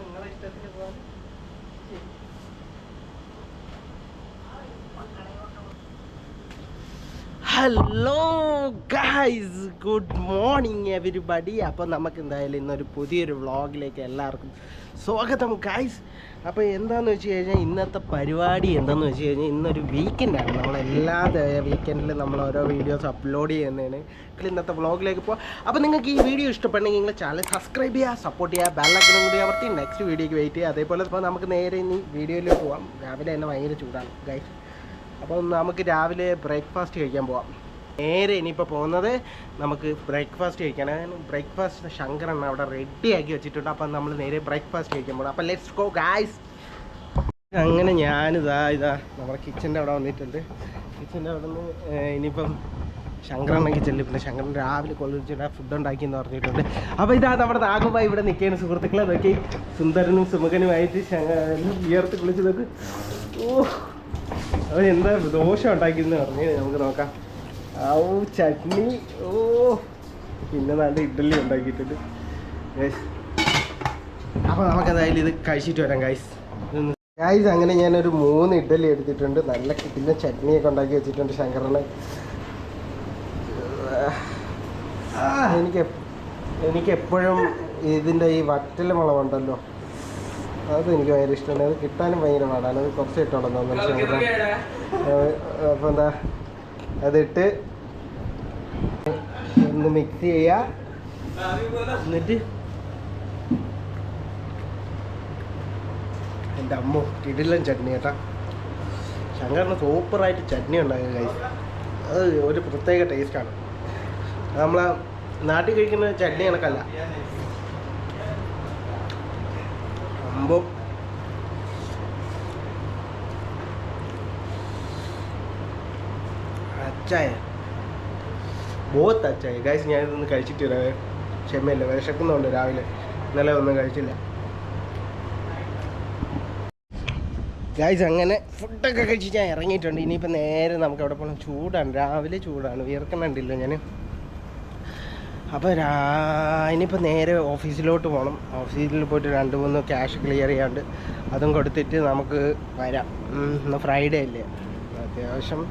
നിങ്ങളെ ഇഷ്ടത്തിന് പോകാൻ. Hello guys, good morning everybody. അപ്പോൾ നമുക്ക് എന്തായാലും ഇന്നൊരു പുതിയൊരു വ്ളോഗിലേക്ക് എല്ലാവർക്കും സ്വാഗതം ഗൈസ്. അപ്പോൾ എന്താണെന്ന് വെച്ച് കഴിഞ്ഞാൽ ഇന്നത്തെ പരിപാടി എന്താണെന്ന് വെച്ച് കഴിഞ്ഞാൽ ഇന്നൊരു വീക്കെൻഡാണ്. നമ്മളെല്ലാ വീക്കെൻഡിലും നമ്മൾ ഓരോ വീഡിയോസ് അപ്ലോഡ് ചെയ്യുന്നതാണ്. ഇന്നത്തെ വ്ളോഗിലേക്ക് പോകാം. അപ്പോൾ നിങ്ങൾക്ക് ഈ വീഡിയോ ഇഷ്ടപ്പെടണമെങ്കിൽ നിങ്ങൾ ചാനൽ സബ്സ്ക്രൈബ് ചെയ്യുക, സപ്പോർട്ട് ചെയ്യുക, ബെല്ലൈക്കണും കൂടി അമർത്തി നെക്സ്റ്റ് വീഡിയോയ്ക്ക് വെയിറ്റ് ചെയ്യുക. അതേപോലെ ഇപ്പോൾ നമുക്ക് നേരെ ഇനി വീഡിയോയിലേക്ക് പോകാം. രാവിലെ തന്നെ ഭയങ്കര ചൂടാണ് ഗൈസ്. അപ്പം നമുക്ക് രാവിലെ ബ്രേക്ക്ഫാസ്റ്റ് കഴിക്കാൻ പോവാം. നേരെ ഇനിയിപ്പോൾ പോകുന്നത് നമുക്ക് ബ്രേക്ക്ഫാസ്റ്റ് കഴിക്കാനാണ്. ബ്രേക്ക്ഫാസ്റ്റ് ശങ്കരൻ അവിടെ റെഡിയാക്കി വെച്ചിട്ടുണ്ട്. അപ്പം നമ്മൾ നേരെ ബ്രേക്ക്ഫാസ്റ്റ് കഴിക്കാൻ പോകണം. അപ്പം ലെറ്റ്സ് ഗോ ഗായ്സ്. അങ്ങനെ ഞാനിതാ നമ്മുടെ കിച്ചൻ്റെ അവിടെ വന്നിട്ടുണ്ട്. കിച്ചൻ്റെ അവിടെ നിന്ന് ഇനിയിപ്പം ശങ്കരണ്ണ കിച്ചണിൽ പിന്നെ ശങ്കരൻ രാവിലെ കൊള്ളിച്ചിട്ട് ഫുഡ് ഉണ്ടാക്കിയെന്ന് പറഞ്ഞിട്ടുണ്ട്. അപ്പോൾ ഇതാ നമ്മുടെ നാഗുബായി ഇവിടെ നിൽക്കുകയാണ് സുഹൃത്തുക്കളെ. നോക്കി സുന്ദരനും സുമുഖനുമായിട്ട് വിയർത്ത് കുളിച്ച് നോക്ക്. ഓ, അവൻ എന്താ ദോശ ഉണ്ടാക്കിയെന്ന് പറഞ്ഞ് നമുക്ക് നോക്കാം. ചട്നി, ഓ, പിന്നെ നല്ല ഇഡ്ഡലി ഉണ്ടാക്കിയിട്ടുണ്ട് ഗൈസ്. അപ്പോൾ നമുക്ക് എന്തായാലും ഇത് കഴിച്ചിട്ട് വരാം ഗൈസ്. അങ്ങനെ ഞാനൊരു 3 ഇഡ്ഡലി എടുത്തിട്ടുണ്ട്. നല്ല കിട്ടുന്ന ചട്നിയൊക്കെ ഉണ്ടാക്കി വെച്ചിട്ടുണ്ട് ശങ്കരന്. എനിക്കെപ്പോഴും ഇതിൻ്റെ ഈ വറ്റൽ മുളകുണ്ടല്ലോ, അതെനിക്ക് ഭയങ്കര ഇഷ്ടമാണ്. അത് കിട്ടാനും ഭയങ്കര പാടാണ്. അത് കുറച്ച് ഇട്ടോളാം തോന്നുന്നു ശങ്കരൻ. അപ്പോൾ എന്താ അതിട്ട് ഒന്ന് മിക്സ് ചെയ്യുക. എന്നിട്ട് എൻ്റെ അമ്മ കിടിലൻ ചട്നി കേട്ടാ. ശങ്കരന് സൂപ്പറായിട്ട് ചട്നി ഉണ്ടാക്കുക ഗൈസ്. അത് ഒരു പ്രത്യേക ടേസ്റ്റാണ്. നമ്മളെ നാട്ടിൽ കഴിക്കുന്ന ചട്നി കണക്കല്ല. സംഭവം അച്ചായ ബോത്ത് അച്ചായ ഗൈസ്. ഞാനിതൊന്നും കഴിച്ചിട്ട് വരാവേ. ക്ഷമയില്ല, വിശക്കുന്നുണ്ട്. രാവിലെ ഇന്നലെ ഒന്നും കഴിച്ചില്ല ഗൈസ്. അങ്ങനെ ഫുഡൊക്കെ കഴിച്ച് ഞാൻ ഇറങ്ങിയിട്ടുണ്ട്. ഇനിയിപ്പോൾ നേരെ നമുക്ക് അവിടെ പോകണം. ചൂടാണ്, രാവിലെ ചൂടാണ്, വിയർക്കുന്നുണ്ടല്ലോ ഞാൻ. അപ്പോൾ ഇനിയിപ്പോൾ നേരെ ഓഫീസിലോട്ട് പോകണം. ഓഫീസിൽ പോയിട്ട് 2-3 ക്യാഷ് ക്ലിയർ ചെയ്യാണ്ട് അതും കൊടുത്തിട്ട് നമുക്ക് വരാം. ഇന്ന് ഫ്രൈഡേ അല്ലേ, അത്യാവശ്യം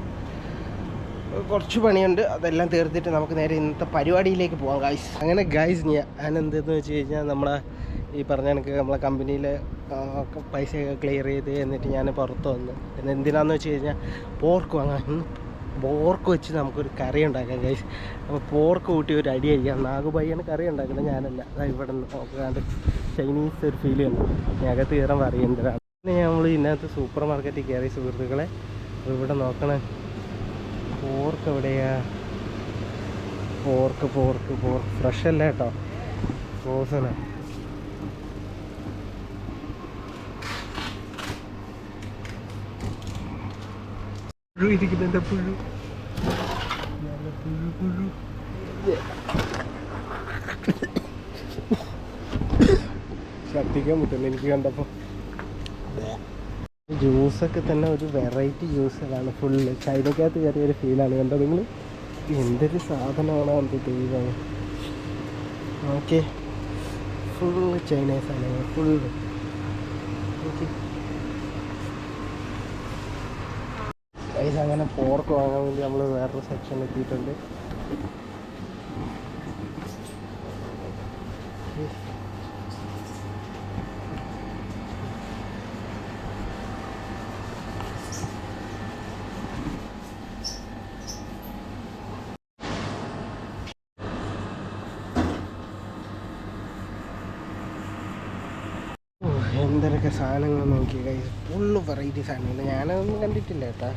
കുറച്ച് പണിയുണ്ട്. അതെല്ലാം തീർത്തിട്ട് നമുക്ക് നേരെ ഇന്നത്തെ പരിപാടിയിലേക്ക് പോകാം ഗൈസ്. അങ്ങനെ ഗൈസ്, ഞാൻ എന്തെന്ന് വെച്ച് കഴിഞ്ഞാൽ നമ്മളെ ഈ പറഞ്ഞ കണക്ക് നമ്മളെ കമ്പനിയിലെ പൈസയൊക്കെ ക്ലിയർ ചെയ്ത് എന്നിട്ട് ഞാൻ പുറത്ത് വന്നു. പിന്നെ എന്തിനാണെന്ന് വെച്ച് കഴിഞ്ഞാൽ പോർക്ക് വാങ്ങാൻ. പോർക്ക് വെച്ച് നമുക്കൊരു കറി ഉണ്ടാക്കാം ഗൈസ്. അപ്പോൾ പോർക്ക് കൂട്ടി ഒരു അടി അടിക്കാം. നാഗുബായിയാണ് കറി ഉണ്ടാക്കുന്നത്, ഞാനല്ല. ഇവിടെ നിന്ന് നോക്കാണ്ട് ചൈനീസ് ഒരു ഫീൽ ഉണ്ട്. ഞകത്ത് കയറാൻ പറയുന്നതാണ്. പിന്നെ നമ്മൾ ഇതിനകത്ത് സൂപ്പർ മാർക്കറ്റിൽ കയറി സുഹൃത്തുക്കളെ. അപ്പോൾ ഇവിടെ നോക്കണേ, പോർക്ക് എവിടെയാ? പോർക്ക് ഫ്രഷ് അല്ല കേട്ടോ, ഫ്രോസണാ. ഇരിക്കുന്നുണ്ട് പുഴു. ശ്രദ്ധിക്കാൻ പറ്റുന്നു എനിക്ക് കണ്ടപ്പോൾ. ജ്യൂസൊക്കെ തന്നെ ഒരു വെറൈറ്റി ജ്യൂസുകളാണ് ഫുള്ള്. ചൈനക്കകത്ത് കയറിയൊരു ഫീലാണ്. കണ്ടോ നിങ്ങൾ? എന്തൊരു സാധനമാണ് അത് ദൈവം. ഓക്കെ, ഫുള്ള് ചൈനീസ് സാധനങ്ങൾ ഫുള്ള്. ഓക്കെ ഗൈസ്, അങ്ങനെ പോർക്ക് വാങ്ങാൻ വേണ്ടി നമ്മൾ വേറൊരു സെക്ഷൻ എത്തിയിട്ടുണ്ട്. എന്തൊക്കെ സാധനങ്ങൾ നോക്കി ഗൈസ്, ഫുള്ള് വെറൈറ്റി സാധനങ്ങൾ. ഞാനതൊന്നും കണ്ടിട്ടില്ല കേട്ടാ.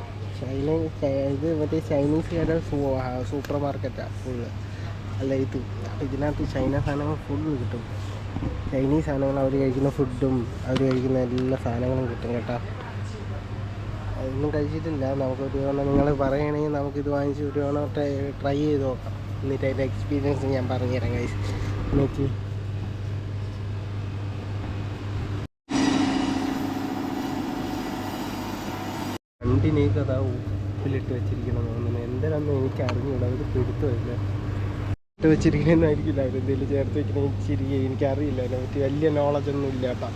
ഇത് മറ്റേ ചൈനീസുകാരുടെ സൂപ്പർ മാർക്കറ്റാണ് ഫുള്ള്. അല്ല ഇത്. അപ്പോൾ ഇതിനകത്ത് ചൈന സാധനങ്ങൾ ഫുള്ള് കിട്ടും. ചൈനീസ് സാധനങ്ങൾ, അവർ കഴിക്കുന്ന ഫുഡും അവർ കഴിക്കുന്ന എല്ലാ സാധനങ്ങളും കിട്ടും കേട്ടോ. അതൊന്നും കഴിച്ചിട്ടില്ല. നമുക്കൊരു തവണ നിങ്ങൾ പറയുകയാണെങ്കിൽ നമുക്കിത് വാങ്ങിച്ച് ഒരു തവണ ട്രൈ ചെയ്ത് നോക്കാം. എന്നിട്ട് അതിൻ്റെ എക്സ്പീരിയൻസ് ഞാൻ പറഞ്ഞുതരാം ഗൈസ്. നോക്കി വണ്ടിനേക്ക് അതാ ഉപ്പിലിട്ട് വെച്ചിരിക്കണം തോന്നുന്നു. എന്തിനാണെന്ന് എനിക്ക് അറിഞ്ഞൂടാ, ഒരു പിടുത്തമില്ല. വെച്ചിരിക്കുന്നതായിരിക്കില്ല അവരെന്തെങ്കിലും ചേർത്ത് വെക്കണ ചിരി എനിക്കറിയില്ല അതിനെ പറ്റി വലിയ നോളജൊന്നും ഇല്ല കേട്ടോ.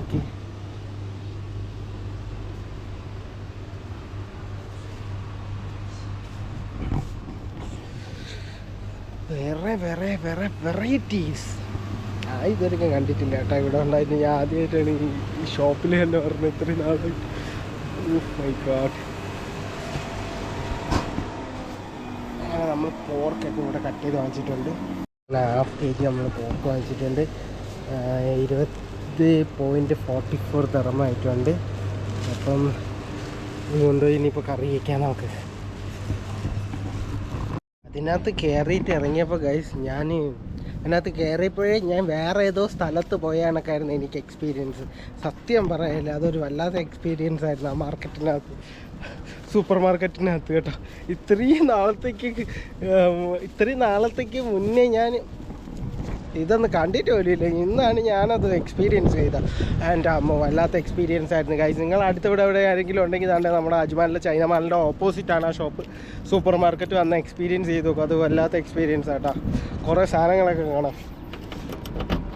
ഓക്കെ, വേറെ വേറെ വേറെ വെറൈറ്റീസ് ഇതുവരെയൊക്കെ കണ്ടിട്ടില്ല കേട്ടോ. ഇവിടെ ഉണ്ടായിരുന്നു ഞാൻ ആദ്യമായിട്ടാണ് ഈ ഷോപ്പിൽ തന്നെ പറഞ്ഞത് ഇത്രയും നാളായിട്ട്. My God. അങ്ങനെ നമ്മൾ പോർക്കൊക്കെ ഇവിടെ കട്ട് ചെയ്ത് വാങ്ങിച്ചിട്ടുണ്ട്. 1/2 kg നമ്മൾ പോർക്ക് വാങ്ങിച്ചിട്ടുണ്ട്. 20.44 ദിർഹമായിട്ടുണ്ട്. അപ്പം കൊണ്ടുപോയി ഇനിയിപ്പോൾ കറി വയ്ക്കാൻ നമുക്ക്. അതിനകത്ത് കയറിയിട്ട് ഇറങ്ങിയപ്പോൾ ഗൈസ് ഞാൻ അതിനകത്ത് കയറിയപ്പോഴേ ഞാൻ വേറെ ഏതോ സ്ഥലത്ത് പോയ കണക്കായിരുന്നു എനിക്ക് എക്സ്പീരിയൻസ്. സത്യം പറയല്ല, അതൊരു വല്ലാത്ത എക്സ്പീരിയൻസ് ആയിരുന്നു ആ മാർക്കറ്റിനകത്ത്, സൂപ്പർ മാർക്കറ്റിനകത്ത് കേട്ടോ. ഇത്രയും നാളത്തേക്ക് മുന്നേ ഞാൻ ഇതൊന്നും കണ്ടിട്ട് പോലുമില്ല. ഇന്നാണ് ഞാനത് എക്സ്പീരിയൻസ് ചെയ്തത്. എൻ്റെ അമ്മ വല്ലാത്ത എക്സ്പീരിയൻസ് ആയിരുന്നു ഗൈസ്. നിങ്ങൾ അടുത്തിവിടെ എവിടെ ആരെങ്കിലും ഉണ്ടെങ്കിൽ തന്നെ നമ്മുടെ അജ്മാനിലെ ചൈന മാളിൻ്റെ ഓപ്പോസിറ്റാണ് ആ ഷോപ്പ്. സൂപ്പർ മാർക്കറ്റ് വന്ന എക്സ്പീരിയൻസ് ചെയ്ത് നോക്കും. അത് വല്ലാത്ത എക്സ്പീരിയൻസ് ആട്ടോ. കുറേ സാധനങ്ങളൊക്കെ കാണാം.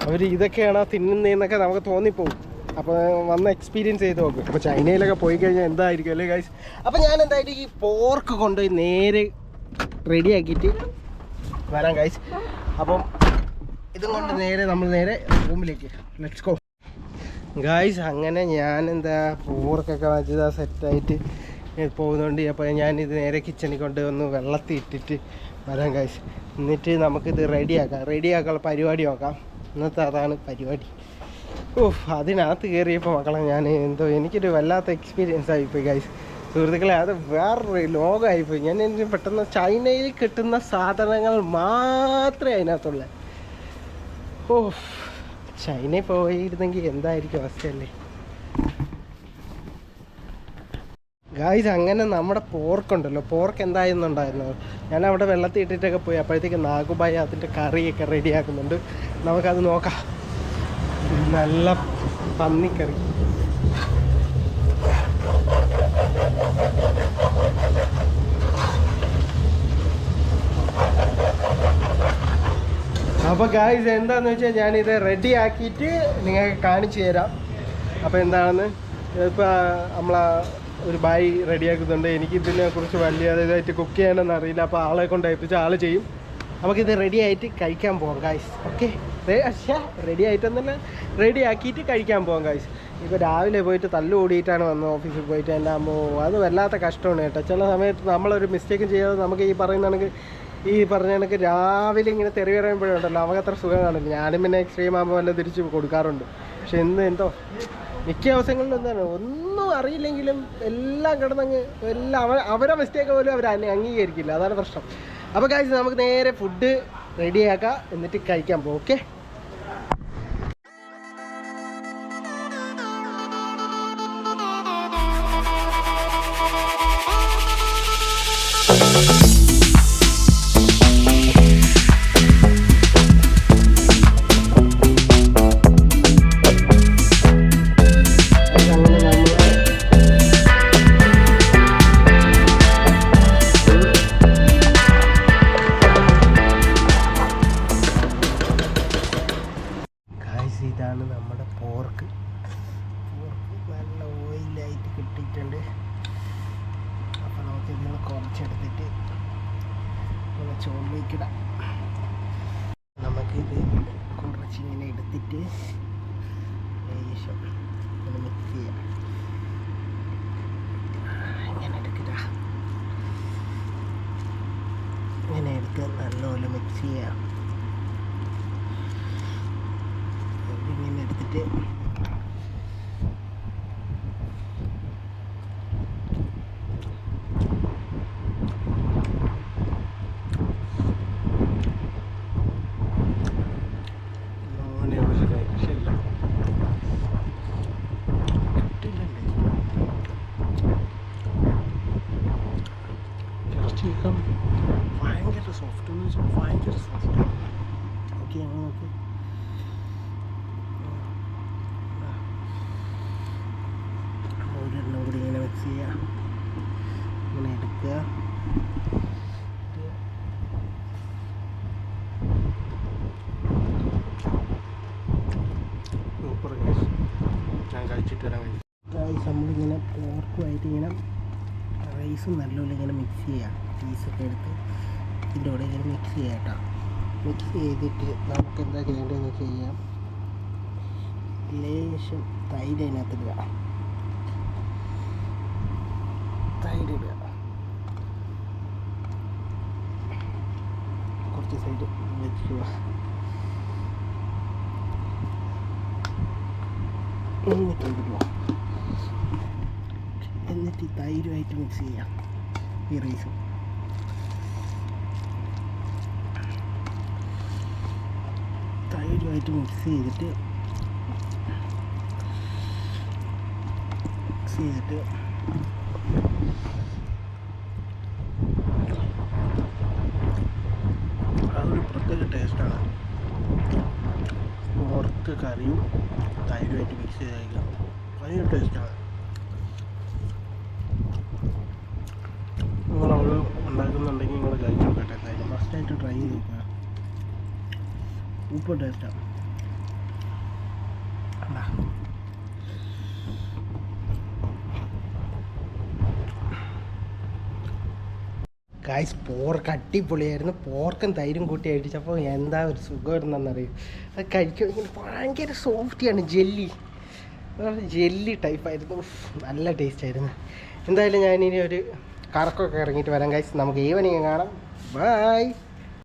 അവർ ഇതൊക്കെയാണോ തിന്നുന്നതെന്നൊക്കെ നമുക്ക് തോന്നിപ്പോവും. അപ്പോൾ വന്ന് എക്സ്പീരിയൻസ് ചെയ്ത് നോക്കും. അപ്പോൾ ചൈനയിലൊക്കെ പോയി കഴിഞ്ഞാൽ എന്തായിരിക്കും അല്ലേ ഗൈസ്. അപ്പോൾ ഞാൻ എന്തായാലും ഈ പോർക്ക് കൊണ്ടുപോയി നേരെ റെഡിയാക്കിയിട്ട് വരാം ഗൈസ്. അപ്പം ഇതും കൊണ്ട് നമ്മൾ നേരെ റൂമിലേക്ക് ലെറ്റ്സ് ഗോ ഗൈസ്. അങ്ങനെ ഞാൻ പോർക്കൊക്കെ വെച്ചത് സെറ്റായിട്ട് പോകുന്നുണ്ട്. അപ്പോൾ ഞാനിത് നേരെ കിച്ചണിൽ കൊണ്ട് ഒന്ന് വെള്ളത്തിൽ ഇട്ടിട്ട് വരാം ഗൈസ്. എന്നിട്ട് നമുക്കിത് റെഡിയാക്കാനുള്ള പരിപാടി നോക്കാം. ഇന്നത്തെ അതാണ് പരിപാടി. അതിനകത്ത് കയറിയപ്പോൾ മക്കളെ എനിക്കൊരു വല്ലാത്ത എക്സ്പീരിയൻസ് ആയിപ്പോയി ഗൈസ്. സുഹൃത്തുക്കളെ, അത് വേറൊരു ലോകമായിപ്പോയി. എനിക്ക് പെട്ടെന്ന് ചൈനയിൽ കിട്ടുന്ന സാധനങ്ങൾ മാത്രമേ അതിനകത്തുള്ള. ചൈനയിൽ പോയിരുന്നെങ്കിൽ എന്തായിരിക്കും അവസ്ഥയല്ലേ ഗായ്സ്. അങ്ങനെ നമ്മുടെ പോർക്കുണ്ടല്ലോ, പോർക്ക് എന്തായിരുന്നുണ്ടായിരുന്നത്, ഞാൻ അവിടെ വെള്ളത്തിൽ ഇട്ടിട്ടൊക്കെ പോയി. അപ്പോഴത്തേക്ക് നാഗുബായി അതിൻ്റെ കറിയൊക്കെ റെഡിയാക്കുന്നുണ്ട്. നമുക്കത് നോക്കാം. നല്ല പന്നിക്കറി. അപ്പോൾ ഗായ്സ് എന്താണെന്ന് വെച്ചാൽ ഞാനിത് റെഡി ആക്കിയിട്ട് നിങ്ങൾക്ക് കാണിച്ചു തരാം. അപ്പോൾ എന്താണെന്ന് ഇപ്പോൾ നമ്മളെ ഒരു ബായ് റെഡിയാക്കുന്നുണ്ട്. എനിക്കിതിനെക്കുറിച്ച് വലിയ ഇതായിട്ട് കുക്ക് ചെയ്യാനൊന്നും അറിയില്ല. അപ്പോൾ ആളെ കൊണ്ട് ഏൽപ്പിച്ച ആൾ ചെയ്യും. നമുക്കിത് റെഡി ആയിട്ട് കഴിക്കാൻ പോകാം ഗായ്സ്. ഓക്കെ, റെഡി ആയിട്ടെന്നല്ല, റെഡി ആക്കിയിട്ട് കഴിക്കാൻ പോകാം ഗായ്സ്. ഇപ്പോൾ രാവിലെ പോയിട്ട് തല്ലു കൂടിയിട്ടാണ് വന്നത് ഓഫീസിൽ പോയിട്ട്. എൻ്റെ അമ്മോ, അത് വല്ലാത്ത കഷ്ടമാണ് കേട്ടോ. ചില സമയത്ത് നമ്മളൊരു മിസ്റ്റേക്കും ചെയ്യാതെ നമുക്ക് ഈ പറഞ്ഞ കണക്ക് രാവിലെ ഇങ്ങനെ തെറി പറയുമ്പോഴുണ്ടല്ലോ നമുക്ക് അത്ര സുഖം കാണില്ല. ഞാനും പിന്നെ എക്സ്ട്രീം ആകുമ്പോൾ വല്ല തിരിച്ച് കൊടുക്കാറുണ്ട്. പക്ഷെ എന്തോ മിക്ക ദിവസങ്ങളിലും ഒന്നും അറിയില്ലെങ്കിലും എല്ലാം കിടന്നങ്ങ് അവരെ മിസ്റ്റേക്ക് പോലും അവർ അംഗീകരിക്കില്ല. അതാണ് പ്രശ്നം. അപ്പോൾ ഗൈസ് നമുക്ക് നേരെ ഫുഡ് റെഡിയാക്കാം, എന്നിട്ട് കഴിക്കാൻ പോകും. ഓക്കെ. ഇതാണ് നമ്മുടെ പോർക്ക്. നല്ല ഓയിലായിട്ട് കിട്ടിയിട്ടുണ്ട്. അപ്പോൾ നമുക്ക് ഇതിന് കുറച്ചെടുത്തിട്ട് ചോറിലേക്കിടാം. നമുക്കിത് കുറച്ചിങ്ങനെ എടുത്തിട്ട് ലേശം ഒന്ന് മിക്സ് ചെയ്യാം. ഇങ്ങനെ എടുക്കുക, ഇങ്ങനെ എടുത്ത് നല്ലപോലെ മിക്സ് ചെയ്യാം. ഇങ്ങനെ എടുത്തിട്ട് ഭയങ്കര സോഫ്റ്റ് എന്ന് വെച്ചാൽ ഭയങ്കര സോഫ്റ്റ്. ഓക്കെ, നമുക്ക് ഒരെണ്ണം കൂടി ഇങ്ങനെ മിക്സ് ചെയ്യുക. ഇങ്ങനെ എടുക്കുക. കഴിച്ചിട്ട് വരാൻ കഴിയും. നമ്മളിങ്ങനെ പോർക്കുമായിട്ട് ഇങ്ങനെ റൈസും നല്ലപോലെ ഇങ്ങനെ മിക്സ് ചെയ്യാം. പീസൊക്കെ എടുത്ത് ഇതിൻ്റെ കൂടെ ഇങ്ങനെ മിക്സ് ചെയ്യാം കേട്ടോ. മിക്സ് ചെയ്തിട്ട് നമുക്ക് എന്താ ചെയ്യേണ്ടതെന്ന് വെച്ച് കഴിഞ്ഞാൽ ലേശം തൈര് അതിനകത്തിടുക. തൈരിടുക, കുറച്ച് സൈഡ് വെക്കുക. എന്നിട്ട് ഈ തൈരുമായിട്ട് മിക്സ് ചെയ്യാം ഈ റൈസ്. തൈരുമായിട്ട് മിക്സ് ചെയ്തിട്ട് അതൊരു പ്രത്യേക ടേസ്റ്റാണ്. പോർക്ക് കറിയും തൈരുമായിട്ട് മിക്സ് ചെയ്ത് കഴിക്കാം. ഭയങ്കര ടേസ്റ്റാണ്. നിങ്ങളവിടെ ഉണ്ടാക്കുന്നുണ്ടെങ്കിൽ നിങ്ങൾ കഴിച്ചു നോക്കട്ടെ. തൈര് മസ്റ്റായിട്ട് ട്രൈ ചെയ്ത് നോക്കുക. സൂപ്പർ ടേസ്റ്റാണ്. ഗായ്സ്, പോർക്ക് അടിപൊളിയായിരുന്നു. പോർക്കും തൈരും കൂട്ടി അടിച്ചപ്പോൾ എന്താ ഒരു സുഖമായിരുന്നെന്നറിയും. അത് കഴിക്കുമെങ്കിൽ ഭയങ്കര സോഫ്റ്റിയാണ്. ജെല്ലി ടൈപ്പായിരുന്നു. നല്ല ടേസ്റ്റായിരുന്നു. എന്തായാലും ഞാനിനി ഒരു കറക്കമൊക്കെ ഇറങ്ങിയിട്ട് വരാം ഗായ്സ്. നമുക്ക് ഈവനിങ് കാണാം. ബൈ.